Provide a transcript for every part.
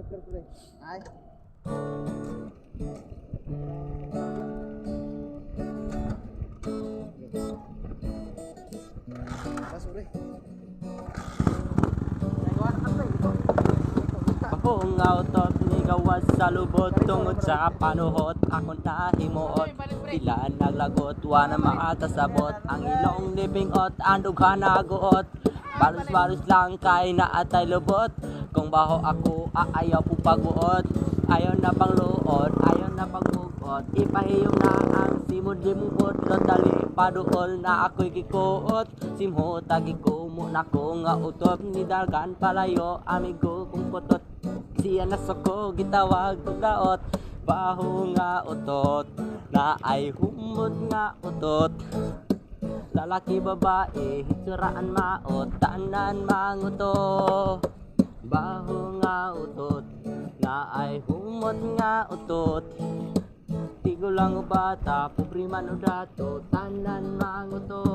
Ay. Akong autot ni gawas sa lubot tungod sa panuhot ako nahimuot tila naglagot wa na makatasabot ang ilong libingot ang dugha naguot balos-balos lang kay naatay lubot kung baho ako ayaw po pagbuot ayaw na pang luod ayaw na pagbuot ipahiyong na ang simod limungkot dali paduol na ako'y kikuot simho tagiko mo na ko nga utop ni dalgan palayo amigo kung putot siya nasako gitawag daot baho nga utot na ay humod nga utot lalaki babae hitsuraan maot tanan manguto baho nga utot na ay humod nga utot tigo lang bata pobre man o dato tanan manguto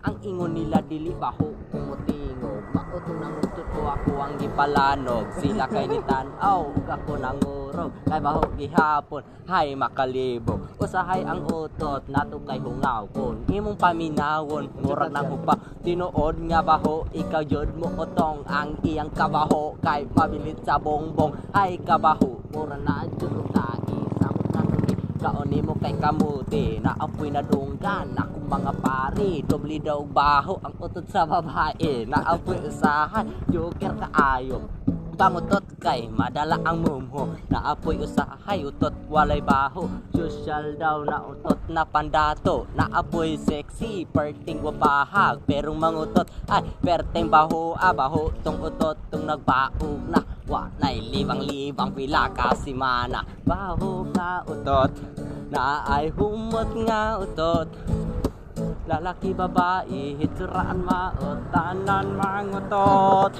ang ingon nila dili baho kumutingo mauto nang utot ko ako ang gipalanog sila kay nitanaw ug ako nangurog kay baho gihapon hay makalibog usahay ang utot nato kay hungaw kon imong paminawon murag nang hupa tinuod nga baho ikaw jud mo utong ang iyang kabaho kay mabilit sa bongbong hay kabaho mura na jud ka isang nanggi kaon nimo kay kamuti na apoy na dunggan akong mga pari doble daw baho ang utot sa babae na apoy usahan joker kaayo pangutot kay madala ang mumho na apoy usahay utot walay baho social daw na utot na pandato na apoy sexy perting wabahag perong mangutot ay perteng baho baho tong utot tong nagbaog na wa nay libang-libang pila ka simana baho nga utot na ay humot nga utot lalaki babae hitsuraan maot tanan mangutot